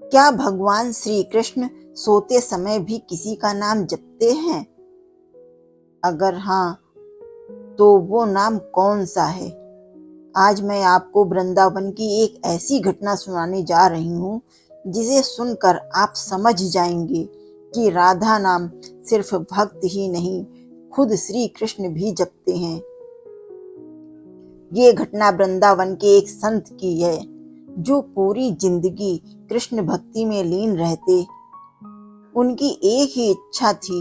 क्या भगवान श्री कृष्ण सोते समय भी किसी का नाम जपते हैं? अगर हाँ, तो वो नाम कौन सा है? आज मैं आपको वृंदावन की एक ऐसी घटना सुनाने जा रही हूँ जिसे सुनकर आप समझ जाएंगे कि राधा नाम सिर्फ भक्त ही नहीं, खुद श्री कृष्ण भी जपते हैं। ये घटना वृंदावन के एक संत की है जो पूरी जिंदगी कृष्ण भक्ति में लीन रहते। उनकी एक ही इच्छा थी,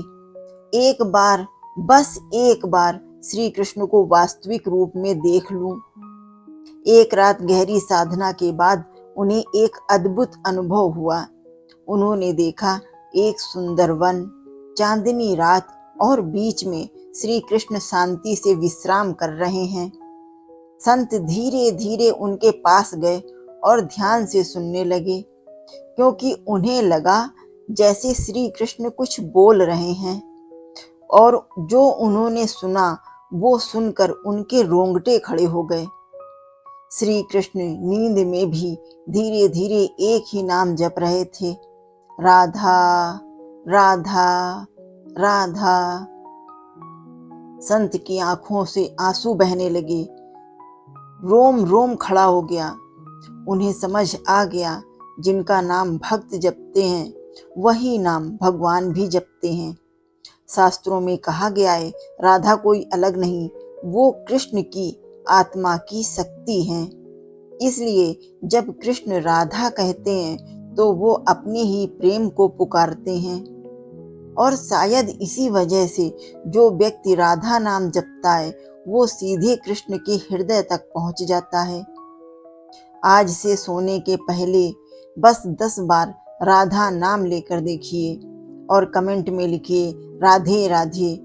एक बार, बस एक बार श्री कृष्ण को वास्तविक रूप में देख लूं। एक रात गहरी साधना के बाद उन्हें एक अद्भुत अनुभव हुआ। उन्होंने देखा एक सुंदर वन, चांदनी रात और बीच में श्री कृष्ण शांति से विश्राम कर रहे हैं। संत धीरे धीरे उनके पास गए और ध्यान से सुनने लगे, क्योंकि उन्हें लगा जैसे श्री कृष्ण कुछ बोल रहे हैं। और जो उन्होंने सुना वो सुनकर उनके रोंगटे खड़े हो गए। श्री कृष्ण नींद में भी धीरे धीरे एक ही नाम जप रहे थे, राधा राधा राधा। संत की आंखों से आंसू बहने लगे, रोम रोम खड़ा हो गया। उन्हें समझ आ गया, जिनका नाम भक्त जपते हैं वही नाम भगवान भी जपते हैं। शास्त्रों में कहा गया है, राधा कोई अलग नहीं, वो कृष्ण की आत्मा की शक्ति है। इसलिए जब कृष्ण राधा कहते हैं तो वो अपने ही प्रेम को पुकारते हैं। और शायद इसी वजह से जो व्यक्ति राधा नाम जपता है वो सीधे कृष्ण के हृदय तक पहुंच जाता है। आज से सोने के पहले बस 10 बार राधा नाम लेकर देखिए और कमेंट में लिखिए राधे राधे,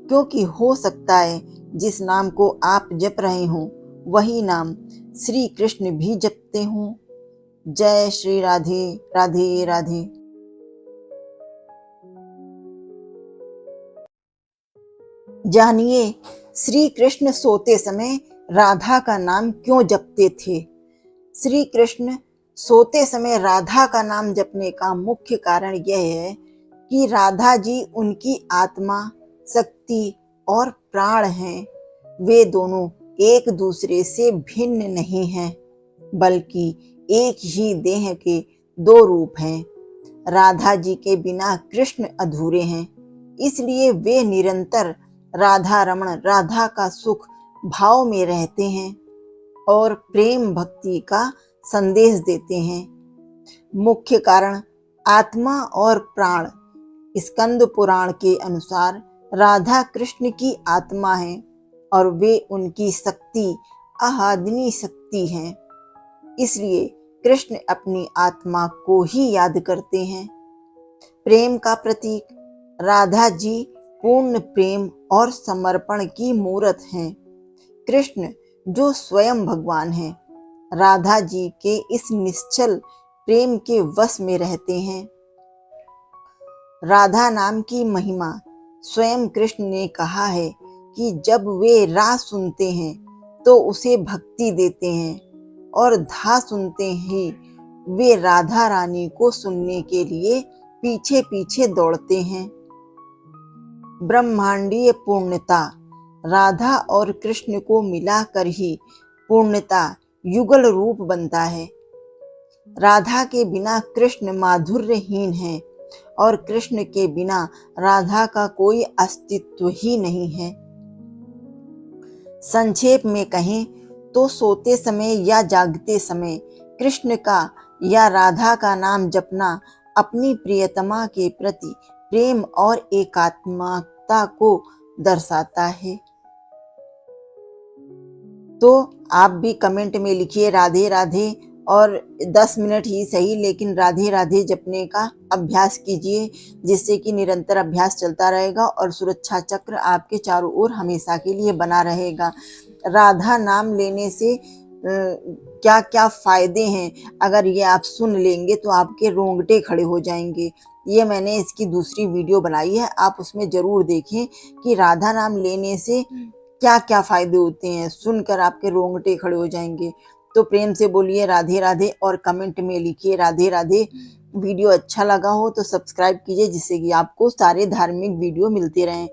क्योंकि हो सकता है जिस नाम को आप जप रहे हों वही नाम श्री कृष्ण भी जपते हों। जय श्री राधे राधे राधे। जानिए श्री कृष्ण सोते समय राधा का नाम क्यों जपते थे। श्री कृष्ण सोते समय राधा का नाम जपने का मुख्य कारण यह है कि राधा जी उनकी आत्मा, शक्ति और प्राण हैं। वे दोनों एक दूसरे से भिन्न नहीं हैं, बल्कि एक ही देह के 2 रूप हैं। राधा जी के बिना कृष्ण अधूरे हैं, इसलिए वे निरंतर राधा रमण, राधा का सुख भाव में रहते हैं और प्रेम भक्ति का संदेश देते हैं। मुख्य कारण आत्मा और प्राण। स्कंद पुराण के अनुसार राधा कृष्ण की आत्मा है और वे उनकी शक्ति, अहादनी शक्ति हैं। इसलिए कृष्ण अपनी आत्मा को ही याद करते हैं। प्रेम का प्रतीक। राधा जी पूर्ण प्रेम और समर्पण की मूर्त हैं। कृष्ण जो स्वयं भगवान हैं, राधा जी के इस निश्चल प्रेम के वश में रहते हैं। राधा नाम की महिमा। स्वयं कृष्ण ने कहा है कि जब वे रा सुनते हैं तो उसे भक्ति देते हैं और धा सुनते ही वे राधा रानी को सुनने के लिए पीछे पीछे दौड़ते हैं। ब्रह्मांडीय पूर्णता। राधा और कृष्ण को मिलाकर ही पूर्णता, युगल रूप बनता है। राधा के बिना कृष्ण माधुर्यहीन है और कृष्ण के बिना राधा का कोई अस्तित्व ही नहीं है। संक्षेप में कहें तो सोते समय या जागते समय कृष्ण का या राधा का नाम जपना अपनी प्रियतमा के प्रति प्रेम और एकात्मकता को दर्शाता है। तो आप भी कमेंट में लिखिए राधे राधे, और 10 मिनट ही सही लेकिन राधे राधे जपने का अभ्यास कीजिए, जिससे कि निरंतर अभ्यास चलता रहेगा और सुरक्षा चक्र आपके चारों ओर हमेशा के लिए बना रहेगा। राधा नाम लेने से क्या क्या फायदे हैं, अगर ये आप सुन लेंगे तो आपके रोंगटे खड़े हो जाएंगे। ये मैंने इसकी दूसरी वीडियो बनाई है, आप उसमें जरूर देखें कि राधा नाम लेने से क्या क्या फायदे होते हैं, सुनकर आपके रोंगटे खड़े हो जाएंगे। तो प्रेम से बोलिए राधे राधे और कमेंट में लिखिए राधे राधे। वीडियो अच्छा लगा हो तो सब्सक्राइब कीजिए, जिससे कि आपको सारे धार्मिक वीडियो मिलते रहें।